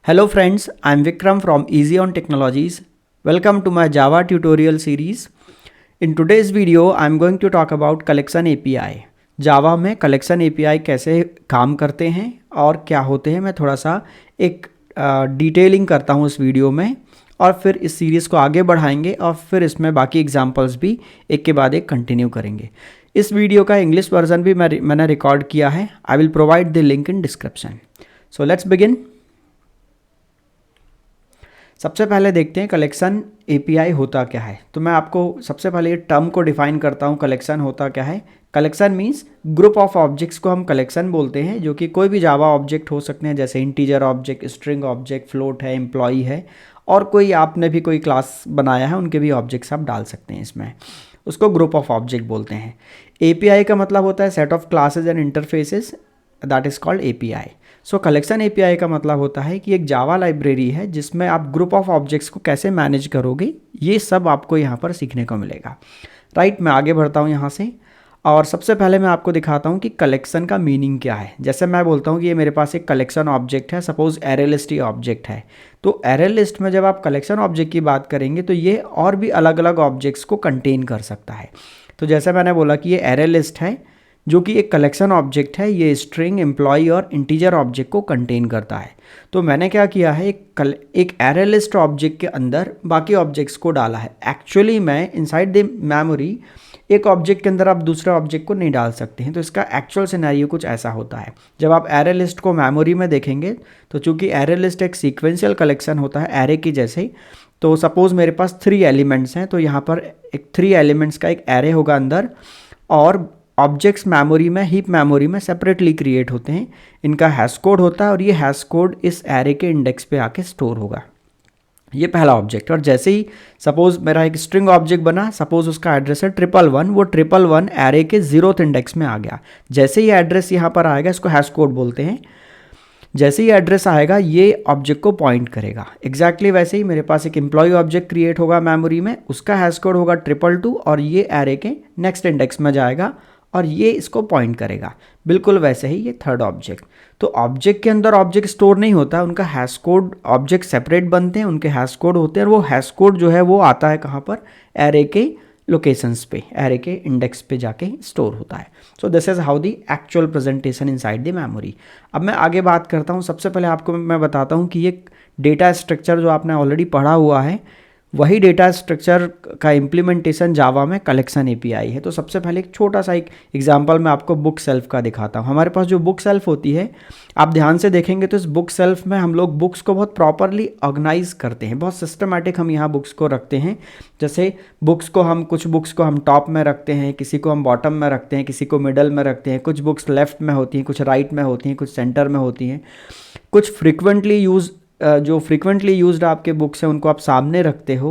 Hello friends, I am Vikram from Easy on Technologies. Welcome to my Java tutorial series. In today's video, I am going to talk about collection API. Java में collection API कैसे काम करते हैं और क्या होते हैं, मैं थोड़ा सा एक डिटेलिंग करता हूँ इस वीडियो में और फिर इस सीरीज़ को आगे बढ़ाएंगे और फिर इसमें बाकी एग्जांपल्स भी एक के बाद एक कंटिन्यू करेंगे। इस वीडियो का इंग्लिश वर्जन भी मैंने रिकॉर्ड किया है। I will provide the link in description. So let's begin. सबसे पहले देखते हैं कलेक्शन एपीआई होता क्या है। तो मैं आपको सबसे पहले ये टर्म को डिफाइन करता हूँ। कलेक्शन होता क्या है? Collection means group of objects को हम कलेक्शन बोलते हैं, जो कि कोई भी जावा ऑब्जेक्ट हो सकते हैं, जैसे integer object, string object, float है, एम्प्लॉई है, और कोई आपने भी कोई क्लास बनाया है उनके भी ऑब्जेक्ट्स आप डाल सकते हैं इसमें। उसको ग्रुप ऑफ ऑब्जेक्ट बोलते हैं। एपीआई का मतलब होता है set of classes and interfaces, that is called API. So collection API का मतलब होता है कि एक जावा लाइब्रेरी है जिसमें आप ग्रुप ऑफ ऑब्जेक्ट्स को कैसे मैनेज करोगे, ये सब आपको यहाँ पर सीखने को मिलेगा। राइट, मैं आगे बढ़ता हूँ यहाँ से और सबसे पहले मैं आपको दिखाता हूँ कि कलेक्शन का मीनिंग क्या है। जैसे मैं बोलता हूँ कि ये मेरे पास एक कलेक्शन ऑब्जेक्ट है, सपोज एरे लिस्ट ये ऑब्जेक्ट है। तो एरे लिस्ट में जब आप कलेक्शन ऑब्जेक्ट की बात करेंगे तो ये और भी अलग अलग ऑब्जेक्ट्स को कंटेन कर सकता है। तो जैसे मैंने बोला कि ये एरे लिस्ट है जो कि एक कलेक्शन ऑब्जेक्ट है, ये स्ट्रिंग, एम्प्लॉई और इंटीजर ऑब्जेक्ट को कंटेन करता है। तो मैंने क्या किया है, एक एरे लिस्ट ऑब्जेक्ट के अंदर बाकी ऑब्जेक्ट्स को डाला है। एक्चुअली मैं इनसाइड द मेमोरी एक ऑब्जेक्ट के अंदर आप दूसरे ऑब्जेक्ट को नहीं डाल सकते हैं। तो इसका एक्चुअल सिनेरियो कुछ ऐसा होता है। जब आप एरे लिस्ट को मेमोरी में देखेंगे तो चूंकि एरे लिस्ट एक सीक्वेंशियल कलेक्शन होता है एरे की जैसे ही, तो सपोज मेरे पास 3 एलिमेंट्स हैं, तो यहाँ पर एक 3 एलिमेंट्स का एक एरे होगा अंदर, और ऑब्जेक्ट्स मेमोरी में, हीप मेमोरी में सेपरेटली क्रिएट होते हैं। इनका हैश कोड होता है और ये हैश कोड इस एरे के इंडेक्स पे आके स्टोर होगा। ये पहला ऑब्जेक्ट। और जैसे ही सपोज मेरा एक स्ट्रिंग ऑब्जेक्ट बना, सपोज उसका एड्रेस है 111, वो 111 एरे के 0th इंडेक्स में आ गया। जैसे ही एड्रेस यहाँ पर आएगा, इसको हैश कोड बोलते हैं, जैसे ही एड्रेस आएगा ये ऑब्जेक्ट को पॉइंट करेगा। एग्जैक्टली वैसे ही मेरे पास एक एम्प्लॉय ऑब्जेक्ट क्रिएट होगा मेमोरी में, उसका हैश कोड होगा 222 और ये एरे के नेक्स्ट इंडेक्स में जाएगा और ये इसको पॉइंट करेगा। बिल्कुल वैसे ही ये थर्ड ऑब्जेक्ट। तो ऑब्जेक्ट के अंदर ऑब्जेक्ट स्टोर नहीं होता, उनका हैश कोड, ऑब्जेक्ट सेपरेट बनते हैं, उनके हैश कोड होते हैं, और वो हैश कोड जो है वो आता है कहाँ पर, एरे के लोकेशंस पे, एरे के इंडेक्स पे जाके स्टोर होता है। So this is how the actual presentation inside the memory. अब मैं आगे बात करता हूँ। सबसे पहले आपको मैं बताता हूँ कि ये डेटा स्ट्रक्चर जो आपने ऑलरेडी पढ़ा हुआ है, वही डेटा स्ट्रक्चर का इम्प्लीमेंटेशन जावा में कलेक्शन एपीआई है। तो सबसे पहले एक छोटा सा एक एग्जांपल मैं आपको बुक सेल्फ का दिखाता हूँ। हमारे पास जो बुक सेल्फ होती है, आप ध्यान से देखेंगे तो इस बुक सेल्फ में हम लोग बुक्स को बहुत प्रॉपरली ऑर्गेनाइज करते हैं, बहुत सिस्टमेटिक हम यहाँ बुक्स को रखते हैं। जैसे कुछ बुक्स को हम टॉप में रखते हैं, किसी को हम बॉटम में रखते हैं, किसी को मिडल में रखते हैं, कुछ बुक्स लेफ्ट में होती हैं, कुछ राइट में होती हैं, कुछ सेंटर में होती हैं, कुछ जो फ्रीक्वेंटली यूज्ड आपके बुक्स हैं उनको आप सामने रखते हो,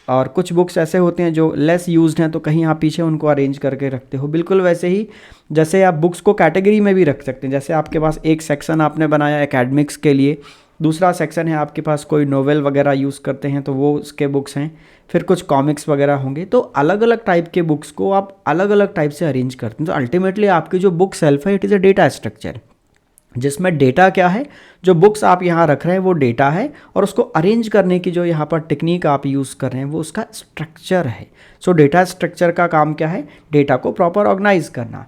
और कुछ बुक्स ऐसे होते हैं जो लेस यूज्ड हैं तो कहीं आप पीछे उनको अरेंज करके रखते हो। बिल्कुल वैसे ही जैसे आप बुक्स को कैटेगरी में भी रख सकते हैं। जैसे आपके पास एक सेक्शन आपने बनाया एकेडमिक्स के लिए, दूसरा सेक्शन है आपके पास कोई नोवेल वगैरह यूज़ करते हैं तो वो उसके बुक्स हैं, फिर कुछ कॉमिक्स वगैरह होंगे। तो अलग अलग टाइप के बुक्स को आप अलग अलग टाइप से अरेंज करते हैं। तो अल्टीमेटली आपकी जो बुक सेल्फ है, it is a data structure, जिसमें डेटा क्या है, जो बुक्स आप यहाँ रख रहे हैं वो डेटा है, और उसको अरेंज करने की जो यहाँ पर टेक्निक आप यूज़ कर रहे हैं वो उसका स्ट्रक्चर है। सो डेटा स्ट्रक्चर का काम क्या है, डेटा को प्रॉपर ऑर्गेनाइज करना।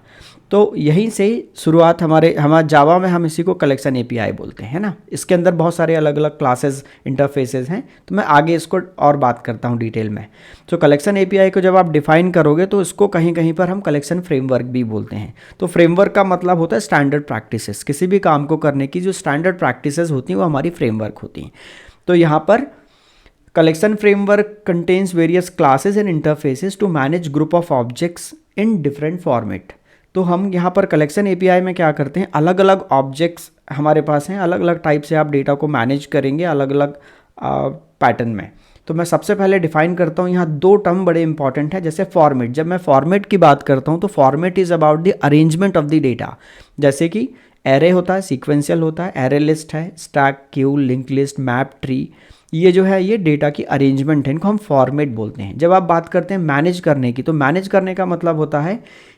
तो यहीं से शुरुआत हमारे जावा में हम इसी को कलेक्शन एपीआई बोलते हैं ना। इसके अंदर बहुत सारे अलग अलग क्लासेस, इंटरफेसेस हैं, तो मैं आगे इसको और बात करता हूँ डिटेल में। तो कलेक्शन एपीआई को जब आप डिफाइन करोगे तो इसको कहीं कहीं पर हम कलेक्शन फ्रेमवर्क भी बोलते हैं। तो फ्रेमवर्क का मतलब होता है स्टैंडर्ड प्रैक्टिसेस। किसी भी काम को करने की जो स्टैंडर्ड प्रैक्टिसेस होती हैं वो हमारी फ्रेमवर्क होती हैं। तो यहाँ पर collection framework contains various classes and interfaces to manage group of objects in different format। तो हम यहाँ पर कलेक्शन एपीआई में क्या करते हैं, अलग अलग ऑब्जेक्ट्स हमारे पास हैं, अलग अलग टाइप से आप डेटा को मैनेज करेंगे अलग अलग पैटर्न में। तो मैं सबसे पहले डिफाइन करता हूँ, यहाँ 2 टर्म बड़े इंपॉर्टेंट है। जैसे फॉर्मेट, जब मैं फॉर्मेट की बात करता हूँ तो format is about the arrangement of the data. जैसे कि एरे होता है, सीक्वेंशियल होता है, एरे लिस्ट है, stack, Q, link list, map, tree, ये जो है ये डेटा की अरेंजमेंट है, इनको हम फॉर्मेट बोलते हैं। जब आप बात करते हैं मैनेज करने की, तो मैनेज करने का मतलब होता है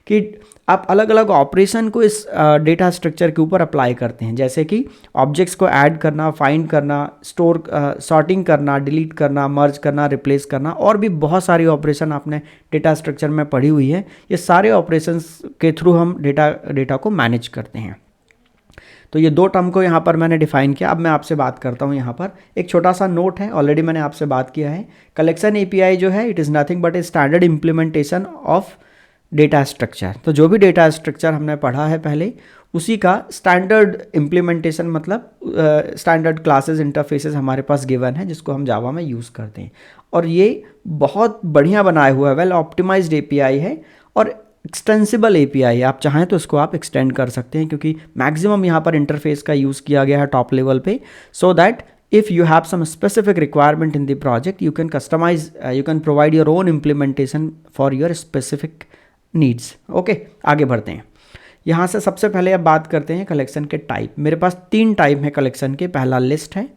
कि आप अलग अलग ऑपरेशन को इस डेटा स्ट्रक्चर के ऊपर अप्लाई करते हैं, जैसे कि ऑब्जेक्ट्स को ऐड करना, फाइंड करना, स्टोर, सॉर्टिंग करना, डिलीट करना, मर्ज करना, रिप्लेस करना, और भी बहुत सारी ऑपरेशन आपने डेटा स्ट्रक्चर में पढ़ी हुई है। ये सारे ऑपरेशंस के थ्रू हम डेटा को मैनेज करते हैं। तो ये दो टर्म को यहाँ पर मैंने डिफाइन किया। अब मैं आपसे बात करता हूँ, यहाँ पर एक छोटा सा नोट है, ऑलरेडी मैंने आपसे बात किया है। कलेक्शन एपीआई जो है it is nothing but a standard implementation of data structure. तो जो भी डेटा स्ट्रक्चर हमने पढ़ा है पहले, उसी का स्टैंडर्ड इम्प्लीमेंटेशन, मतलब स्टैंडर्ड क्लासेस इंटरफेसेस हमारे पास गिवन है, जिसको हम जावा में यूज़ करते हैं। और ये बहुत बढ़िया बनाया हुआ है, वेल ऑप्टिमाइज्ड एपीआई है और एक्सटेंसिबल एपीआई है। आप चाहें तो इसको आप एक्सटेंड कर सकते हैं, क्योंकि मैक्सिमम यहाँ पर इंटरफेस का यूज़ किया गया है टॉप लेवल पे, so that if you have some specific requirement in the project, you can customize, you can provide your own implementation for your specific needs. Okay, आगे बढ़ते हैं। यहाँ से सबसे पहले अब बात करते हैं कलेक्शन के टाइप। मेरे पास 3 टाइप है कलेक्शन के। पहला लिस्ट है,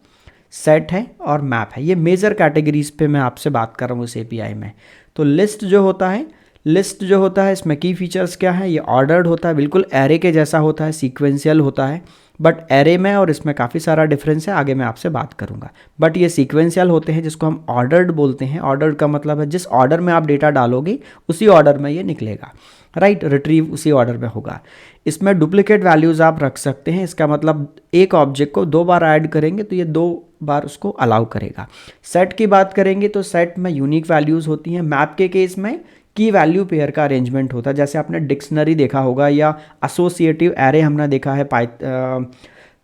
सेट है और मैप है। ये मेजर कैटेगरीज पे मैं आपसे बात कर रहा हूँ इस एपीआई में। तो लिस्ट जो होता है इसमें की फीचर्स क्या है, ये ऑर्डर्ड होता है, बिल्कुल एरे के जैसा होता है, सीक्वेंशियल होता है, बट एरे में और इसमें काफ़ी सारा डिफरेंस है, आगे मैं आपसे बात करूंगा। बट ये सीक्वेंशियल होते हैं, जिसको हम ऑर्डर्ड बोलते हैं। ऑर्डर्ड का मतलब है जिस ऑर्डर में आप डेटा डालोगे उसी ऑर्डर में ये निकलेगा, राइट, रिट्रीव उसी ऑर्डर में होगा। इसमें डुप्लीकेट वैल्यूज़ आप रख सकते हैं, इसका मतलब एक ऑब्जेक्ट को 2 बार ऐड करेंगे तो ये 2 बार उसको अलाउ करेगा। सेट की बात करेंगे तो सेट में यूनिक वैल्यूज़ होती हैं। मैप के केस में की वैल्यू पेयर का अरेंजमेंट होता है, जैसे आपने डिक्शनरी देखा होगा या एसोसिएटिव एरे हमने देखा है।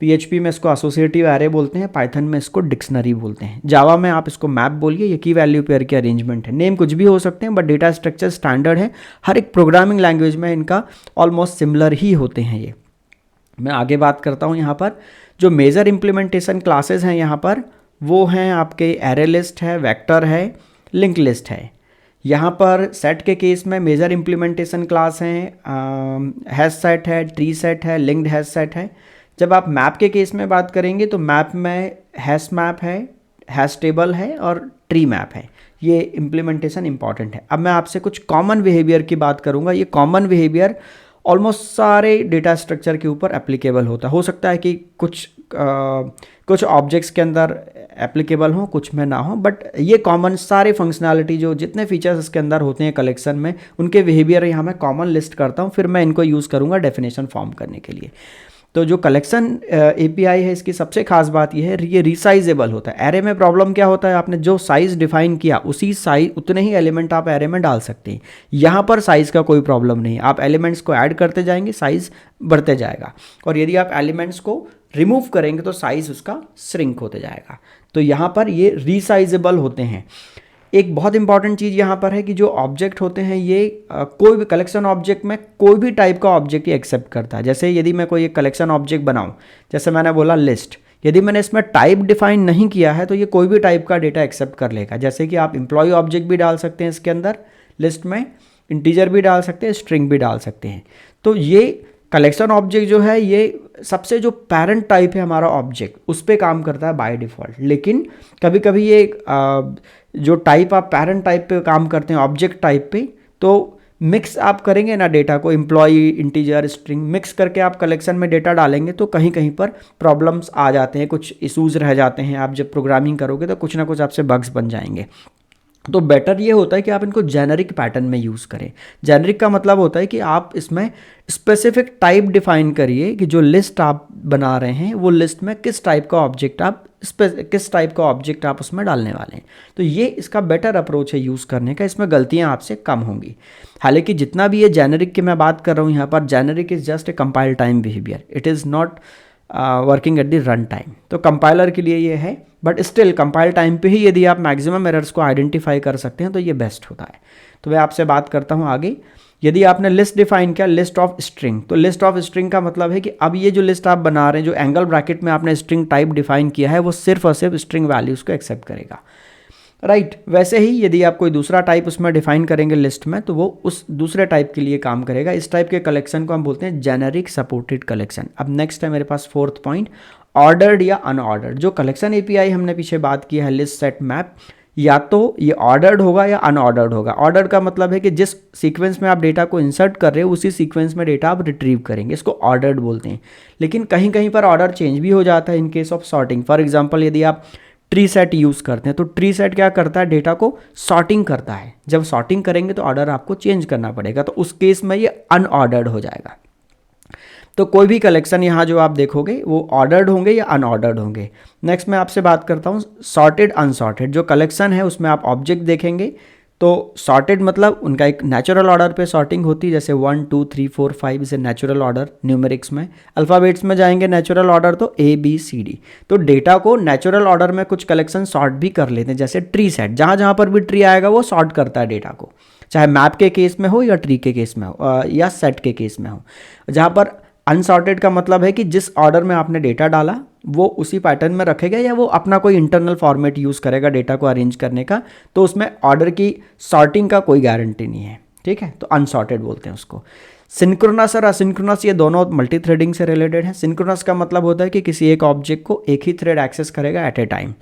पीएचपी में इसको एसोसिएटिव एरे बोलते हैं, पाइथन में इसको डिक्शनरी बोलते हैं, जावा में आप इसको मैप बोलिए। ये की वैल्यू पेयर के अरेंजमेंट है। नेम कुछ भी हो सकते हैं, बट डेटा स्ट्रक्चर स्टैंडर्ड है। हर एक प्रोग्रामिंग लैंग्वेज में इनका ऑलमोस्ट सिमिलर ही होते हैं ये। मैं आगे बात करता हूँ। यहाँ पर जो मेजर इम्प्लीमेंटेशन क्लासेस हैं यहाँ पर, वो हैं आपके एरे लिस्ट है, वेक्टर है, लिंक लिस्ट है। यहाँ पर सेट के केस में मेजर इम्प्लीमेंटेशन क्लास हैं, हैश सेट है, ट्री सेट है, लिंक्ड हैश सेट है। जब आप मैप के केस में बात करेंगे तो मैप में हैश मैप है, हैश टेबल है और ट्री मैप है। ये इम्प्लीमेंटेशन इंपॉर्टेंट है। अब मैं आपसे कुछ कॉमन बिहेवियर की बात करूँगा। ये कॉमन बिहेवियर ऑलमोस्ट सारे डेटा स्ट्रक्चर के ऊपर एप्लीकेबल होता है। हो सकता है कि कुछ ऑब्जेक्ट्स के अंदर एप्लीकेबल हो, कुछ में ना हो, बट ये कॉमन सारे फंक्शनैलिटी जो जितने फीचर्स इसके अंदर होते हैं कलेक्शन में, उनके बिहेवियर यहाँ मैं कॉमन लिस्ट करता हूँ, फिर मैं इनको यूज़ करूँगा डेफिनेशन फॉर्म करने के लिए। तो जो कलेक्शन एपीआई है, इसकी सबसे खास बात यह है ये रिसाइजेबल होता है। एरे में प्रॉब्लम क्या होता है, आपने जो साइज़ डिफाइन किया उसी साइज उतने ही एलिमेंट आप एरे में डाल सकते हैं। यहाँ पर साइज़ का कोई प्रॉब्लम नहीं, आप एलिमेंट्स को ऐड करते जाएंगे, साइज़ बढ़ते जाएगा, और यदि आप एलिमेंट्स को रिमूव करेंगे तो साइज़ उसका श्रिंक होते जाएगा। तो यहाँ पर ये रिसाइजेबल होते हैं। एक बहुत इंपॉर्टेंट चीज़ यहाँ पर है कि जो ऑब्जेक्ट होते हैं ये कोई भी कलेक्शन ऑब्जेक्ट में कोई भी टाइप का ऑब्जेक्ट ही एक्सेप्ट करता है। जैसे यदि मैं कोई एक कलेक्शन ऑब्जेक्ट बनाऊँ, जैसे मैंने बोला लिस्ट, यदि मैंने इसमें टाइप डिफाइन नहीं किया है तो ये कोई भी टाइप का डेटा एक्सेप्ट कर लेगा। जैसे कि आप एम्प्लॉय ऑब्जेक्ट भी डाल सकते हैं इसके अंदर लिस्ट में, इंटीजर भी डाल सकते हैं, स्ट्रिंग भी डाल सकते हैं। तो ये कलेक्शन ऑब्जेक्ट जो है ये सबसे जो पेरेंट टाइप है हमारा ऑब्जेक्ट, उस पर काम करता है बाय डिफ़ॉल्ट। लेकिन कभी कभी ये जो टाइप आप पेरेंट टाइप पे काम करते हैं ऑब्जेक्ट टाइप पे, तो मिक्स आप करेंगे ना डेटा को, एम्प्लॉय, इंटीजर, स्ट्रिंग मिक्स करके आप कलेक्शन में डेटा डालेंगे तो कहीं कहीं पर प्रॉब्लम्स आ जाते हैं, कुछ इशूज़ रह जाते हैं। आप जब प्रोग्रामिंग करोगे तो कुछ ना कुछ आपसे बग्स बन जाएंगे। तो बेटर ये होता है कि आप इनको जेनरिक पैटर्न में यूज़ करें। जेनरिक का मतलब होता है कि आप इसमें स्पेसिफिक टाइप डिफाइन करिए कि जो लिस्ट आप बना रहे हैं वो लिस्ट में किस टाइप का ऑब्जेक्ट आप उसमें डालने वाले हैं। तो ये इसका बेटर अप्रोच है यूज़ करने का, इसमें गलतियाँ आपसे कम होंगी। हालांकि जितना भी ये जेनरिक की मैं बात कर रहा हूँ यहाँ पर, generic is just a compile time behaviour, it is not working at the run time. तो कंपाइलर के लिए ये है, बट स्टिल कंपाइल टाइम पे ही यदि आप मैक्सिमम एरर्स को आइडेंटिफाई कर सकते हैं तो ये बेस्ट होता है। तो मैं आपसे बात करता हूँ आगे। यदि आपने लिस्ट डिफाइन किया, लिस्ट ऑफ स्ट्रिंग, तो लिस्ट ऑफ स्ट्रिंग का मतलब है कि अब ये जो लिस्ट आप बना रहे हैं, जो एंगल ब्रैकेट में आपने स्ट्रिंग टाइप डिफाइन किया है, वो सिर्फ और सिर्फ स्ट्रिंग वैल्यूज़ को एक्सेप्ट करेगा। राइट। वैसे ही यदि आप कोई दूसरा टाइप उसमें डिफाइन करेंगे लिस्ट में, तो वो उस दूसरे टाइप के लिए काम करेगा। इस टाइप के कलेक्शन को हम बोलते हैं जेनेरिक सपोर्टेड कलेक्शन। अब नेक्स्ट है मेरे पास फोर्थ पॉइंट, ऑर्डर्ड या अनऑर्डर्ड। जो कलेक्शन एपीआई हमने पीछे बात की है, लिस्ट सेट मैप, या तो ये ऑर्डर्ड होगा या अनऑर्डर्ड होगा। ऑर्डर्ड का मतलब है कि जिस सीक्वेंस में आप डेटा को इंसर्ट कर रहे हो उसी सीक्वेंस में डेटा आप रिट्रीव करेंगे, इसको ऑर्डर्ड बोलते हैं। लेकिन कहीं कहीं पर ऑर्डर चेंज भी हो जाता है in case of sorting. For example यदि आप ट्री सेट यूज़ करते हैं तो ट्री सेट क्या करता है, डेटा को सॉर्टिंग करता है। जब सॉर्टिंग करेंगे तो ऑर्डर आपको चेंज करना पड़ेगा, तो उस केस में ये अनऑर्डर्ड हो जाएगा। तो कोई भी कलेक्शन यहाँ जो आप देखोगे वो ऑर्डर्ड होंगे या अनऑर्डर्ड होंगे। नेक्स्ट मैं आपसे बात करता हूँ सॉर्टेड अनसॉर्टेड। जो कलेक्शन है उसमें आप ऑब्जेक्ट देखेंगे तो सॉर्टेड मतलब उनका एक नेचुरल ऑर्डर पे सॉर्टिंग होती है, जैसे 1 2 3 4 5 इसे नेचुरल ऑर्डर न्यूमेरिक्स में। अल्फ़ाबेट्स में जाएंगे नेचुरल ऑर्डर तो ABCD। तो डेटा को नेचुरल ऑर्डर में कुछ कलेक्शन सॉर्ट भी कर लेते हैं, जैसे ट्री सेट। जहाँ जहाँ पर भी ट्री आएगा वो सॉर्ट करता है डेटा को, चाहे मैप के केस में हो या ट्री के केस में हो या सेट के केस में हो। जहाँ पर अनसॉर्टेड का मतलब है कि जिस ऑर्डर में आपने डेटा डाला वो उसी पैटर्न में रखेगा या वो अपना कोई इंटरनल फॉर्मेट यूज़ करेगा डेटा को अरेंज करने का, तो उसमें ऑर्डर की सॉर्टिंग का कोई गारंटी नहीं है। ठीक है, तो अनसॉर्टेड बोलते हैं उसको। सिंक्रोनस और असिंक्रोनस ये दोनों मल्टी थ्रेडिंग से रिलेटेड है। सिंक्रोनस का मतलब होता है कि किसी एक ऑब्जेक्ट को एक ही थ्रेड एक्सेस करेगा एट ए टाइम,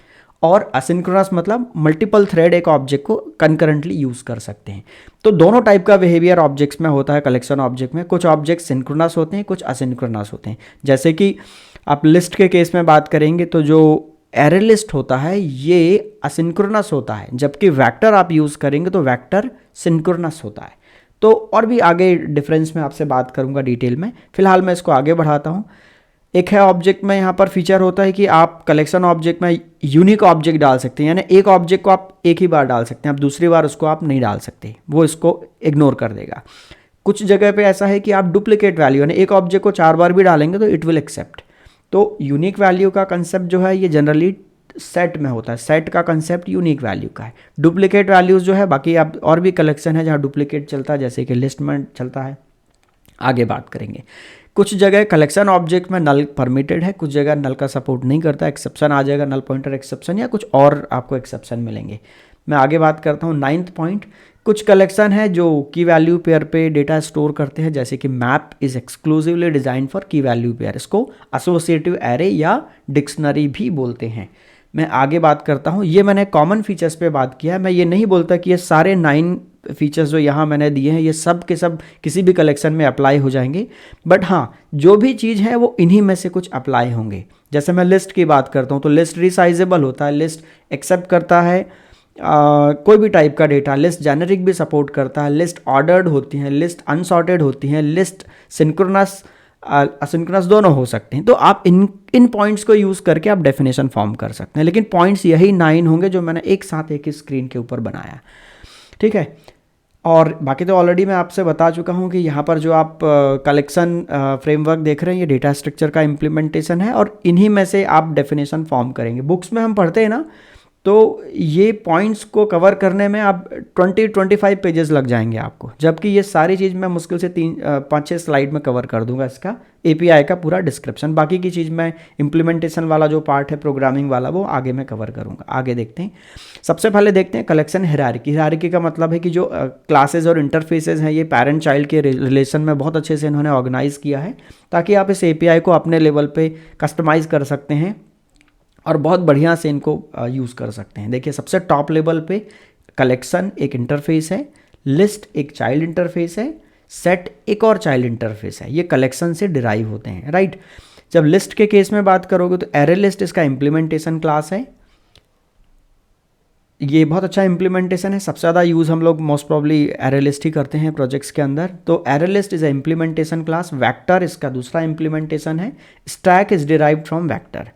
और असिंक्रोनस मतलब मल्टीपल थ्रेड एक ऑब्जेक्ट को कंकरेंटली यूज़ कर सकते हैं। तो दोनों टाइप का बिहेवियर ऑब्जेक्ट्स में होता है कलेक्शन ऑब्जेक्ट में। कुछ ऑब्जेक्ट सिंक्रोनस होते हैं, कुछ असिंक्रोनस होते हैं। जैसे कि आप लिस्ट के केस में बात करेंगे तो जो एरे लिस्ट होता है ये असिंक्रोनस होता है, जबकि वेक्टर आप यूज़ करेंगे तो वेक्टर सिंक्रोनस होता है। तो और भी आगे डिफरेंस में आपसे बात करूंगा डिटेल में, फिलहाल मैं इसको आगे बढ़ाता हूँ। एक है ऑब्जेक्ट में यहाँ पर फीचर होता है कि आप कलेक्शन ऑब्जेक्ट में यूनिक ऑब्जेक्ट डाल सकते हैं, यानी एक ऑब्जेक्ट को आप एक ही बार डाल सकते हैं, आप दूसरी बार उसको आप नहीं डाल सकते, वो इसको इग्नोर कर देगा। कुछ जगह पे ऐसा है कि आप डुप्लीकेट वैल्यू, यानी एक ऑब्जेक्ट को 4 बार भी डालेंगे तो इट विल एक्सेप्ट। तो यूनिक वैल्यू का कंसेप्ट जो है ये जनरली सेट में होता है। सेट का कंसेप्ट यूनिक वैल्यू का है। डुप्लीकेट वैल्यूज़ जो है बाकी आप और भी कलेक्शन है जहाँ डुप्लीकेट चलता है, जैसे कि लिस्ट में चलता है, आगे बात करेंगे। कुछ जगह कलेक्शन ऑब्जेक्ट में नल परमिटेड है, कुछ जगह नल का सपोर्ट नहीं करता, एक्सेप्शन आ जाएगा, नल पॉइंटर एक्सेप्शन या कुछ और आपको एक्सेप्शन मिलेंगे। मैं आगे बात करता हूँ 9th पॉइंट। कुछ कलेक्शन है जो की वैल्यू पेयर पे डेटा स्टोर करते हैं, जैसे कि map is exclusively design for की वैल्यू पेयर, इसको एसोसिएटिव एरे या डिक्शनरी भी बोलते हैं। मैं आगे बात करता हूँ, ये मैंने कॉमन फीचर्स पे बात किया है। मैं ये नहीं बोलता कि ये सारे 9 फीचर्स जो यहाँ मैंने दिए हैं ये सब के सब किसी भी कलेक्शन में अप्लाई हो जाएंगे, बट हाँ जो भी चीज़ है वो इन्हीं में से कुछ अप्लाई होंगे। जैसे मैं लिस्ट की बात करता हूँ तो लिस्ट रिसाइजेबल होता है, लिस्ट एक्सेप्ट करता है कोई भी टाइप का डेटा, लिस्ट जेनेरिक भी सपोर्ट करता है, लिस्ट ऑर्डर्ड होती हैं, लिस्ट अनसॉर्टेड होती हैं, लिस्ट सिंक्रोनस असिंक्रोनस दोनों हो सकते हैं। तो आप इन पॉइंट्स को यूज़ करके आप डेफिनेशन फॉर्म कर सकते हैं, लेकिन पॉइंट्स यही 9 होंगे जो मैंने एक साथ एक ही स्क्रीन के ऊपर बनाया। ठीक है, और बाकी तो ऑलरेडी मैं आपसे बता चुका हूँ कि यहाँ पर जो आप कलेक्शन फ्रेमवर्क देख रहे हैं ये डेटा स्ट्रक्चर का इम्प्लीमेंटेशन है, और इन्हीं में से आप डेफिनेशन फॉर्म करेंगे। बुक्स में हम पढ़ते हैं ना, तो ये पॉइंट्स को कवर करने में आप 20-25 पेजेस लग जाएंगे आपको, जबकि ये सारी चीज़ मैं मुश्किल से 5-6 स्लाइड में कवर कर दूंगा इसका एपीआई का पूरा डिस्क्रिप्शन। बाकी की चीज़ मैं इम्प्लीमेंटेशन वाला जो पार्ट है प्रोग्रामिंग वाला वो आगे मैं कवर करूंगा। आगे देखते हैं, सबसे पहले देखते हैं कलेक्शन हायरार्की। हायरार्की का मतलब है कि जो क्लासेज और इंटरफेसेज हैं ये पेरेंट चाइल्ड के रिलेशन में बहुत अच्छे से इन्होंने ऑर्गेनाइज किया है, ताकि आप इस एपीआई को अपने लेवल पे कस्टमाइज़ कर सकते हैं और बहुत बढ़िया से इनको यूज़ कर सकते हैं। देखिए सबसे टॉप लेवल पे कलेक्शन एक इंटरफेस है, लिस्ट एक चाइल्ड इंटरफेस है, सेट एक और चाइल्ड इंटरफेस है। ये कलेक्शन से डिराइव होते हैं, राइट। जब लिस्ट के केस में बात करोगे तो एरे लिस्ट इसका इम्प्लीमेंटेशन क्लास है। ये बहुत अच्छा इम्प्लीमेंटेशन है, सबसे ज़्यादा यूज़ हम लोग मोस्ट प्रॉब्ली एरे लिस्ट ही करते हैं प्रोजेक्ट्स के अंदर। तो array list is a implementation class. Vector इसका दूसरा इम्प्लीमेंटेशन है। Stack is derived from vector.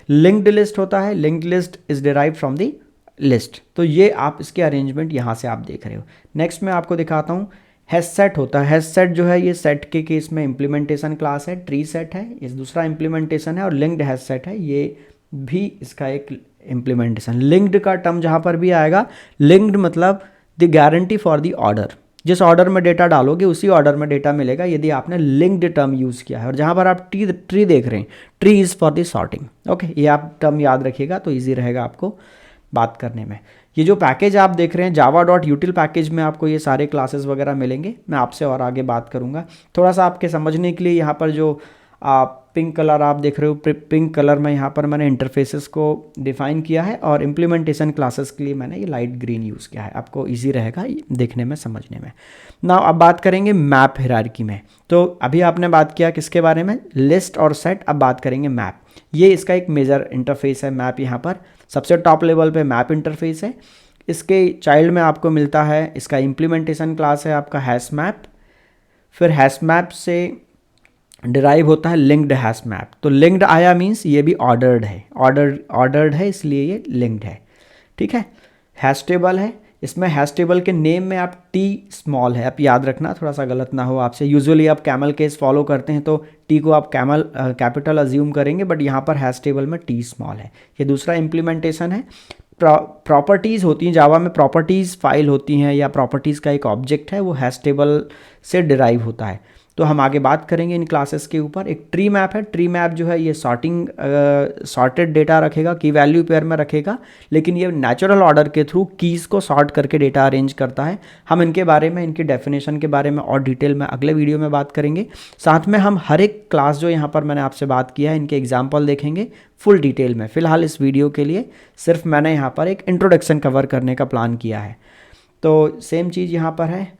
Linked list होता है, linked list is derived from the list. तो ये आप इसके अरेंजमेंट यहाँ से आप देख रहे हो। नेक्स्ट मैं आपको दिखाता हूँ हैश सेट होता है। हैश सेट जो है ये सेट के केस में इम्प्लीमेंटेशन क्लास है। ट्री सेट है, ये दूसरा इम्प्लीमेंटेशन है, और लिंक्ड हैश सेट है, ये भी इसका एक इम्प्लीमेंटेशन। लिंक्ड का टर्म जहाँ पर भी आएगा, लिंक्ड मतलब the guarantee for the order. जिस ऑर्डर में डेटा डालोगे उसी ऑर्डर में डेटा मिलेगा यदि आपने लिंक्ड टर्म यूज़ किया है। और जहाँ पर आप ट्री देख रहे हैं, tree is for the sorting. Okay, ये आप टर्म याद रखिएगा तो ईजी रहेगा आपको बात करने में। ये जो पैकेज आप देख रहे हैं java.util पैकेज में आपको ये सारे क्लासेस वगैरह मिलेंगे। मैं आपसे और आगे बात करूँगा। थोड़ा सा आपके समझने के लिए यहाँ पर जो पिंक कलर आप देख रहे हो, पिंक कलर में यहाँ पर मैंने इंटरफेसेस को डिफ़ाइन किया है और इम्प्लीमेंटेशन क्लासेस के लिए मैंने ये लाइट ग्रीन यूज़ किया है। आपको इजी रहेगा देखने में, समझने में। नाउ अब बात करेंगे मैप हायरार्की में। तो अभी आपने बात किया किसके बारे में, लिस्ट और सेट। अब बात करेंगे मैप। ये इसका एक मेजर इंटरफेस है मैप। यहाँ पर सबसे टॉप लेवल पे मैप इंटरफेस है। इसके चाइल्ड में आपको मिलता है, इसका इम्प्लीमेंटेशन क्लास है आपका हैश मैप। फिर हैश मैप से डिराइव होता है लिंक्ड हैश मैप। तो लिंक्ड आया मीन्स ये भी ऑर्डर्ड है, ऑर्डर्ड है इसलिए ये लिंक्ड है, ठीक है। हैश टेबल है, इसमें हैश टेबल के नेम में आप टी स्मॉल है, आप याद रखना, थोड़ा सा गलत ना हो आपसे। यूजुअली आप कैमल केस फॉलो करते हैं तो टी को आप कैपिटल अज्यूम करेंगे, बट यहाँ पर हैश टेबल में टी स्मॉल है। ये दूसरा इम्प्लीमेंटेशन है। प्रॉपर्टीज़ होती हैं जावा में, प्रॉपर्टीज़ फाइल होती हैं या प्रॉपर्टीज़ का एक ऑब्जेक्ट है, वो हैश टेबल से डिराइव होता है। तो हम आगे बात करेंगे इन क्लासेस के ऊपर। एक ट्री मैप है। ट्री मैप जो है ये सॉर्टेड डेटा रखेगा, की वैल्यू पेयर में रखेगा, लेकिन ये नेचुरल ऑर्डर के थ्रू कीज़ को सॉर्ट करके डेटा अरेंज करता है। हम इनके बारे में, इनकी डेफिनेशन के बारे में और डिटेल में अगले वीडियो में बात करेंगे। साथ में हम हर एक क्लास जो यहाँ पर मैंने आपसे बात किया है इनके एग्जाम्पल देखेंगे फुल डिटेल में। फिलहाल इस वीडियो के लिए सिर्फ मैंने यहाँ पर एक इंट्रोडक्शन कवर करने का प्लान किया है। तो सेम चीज़ यहाँ पर है।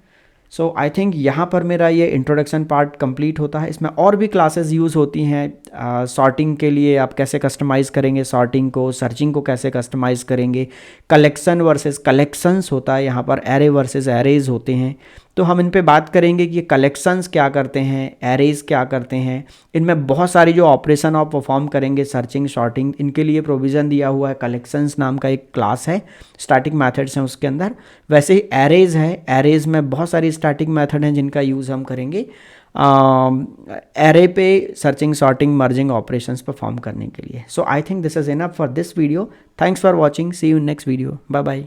सो आई थिंक यहाँ पर मेरा ये इंट्रोडक्शन पार्ट कंप्लीट होता है। इसमें और भी क्लासेस यूज़ होती हैं। सॉर्टिंग के लिए आप कैसे कस्टमाइज़ करेंगे सॉर्टिंग को, सर्चिंग को कैसे कस्टमाइज़ करेंगे, कलेक्शन वर्सेस कलेक्शंस होता है, यहाँ पर एरे वर्सेस एरेज होते हैं। तो हम इन पे बात करेंगे कि ये कलेक्शंस क्या करते हैं, एरेज क्या करते हैं। इनमें बहुत सारी जो ऑपरेशन आप परफॉर्म करेंगे, सर्चिंग, सॉर्टिंग, इनके लिए प्रोविज़न दिया हुआ है। कलेक्शंस नाम का एक क्लास है, स्टैटिक मेथड्स हैं उसके अंदर। वैसे ही एरेज है, एरेज में बहुत सारी स्टैटिक मेथड हैं जिनका यूज़ हम करेंगे एरे पे searching, sorting, merging operations perform करने के लिए। So I think this is enough for this video. Thanks for watching, see you in next video, bye bye.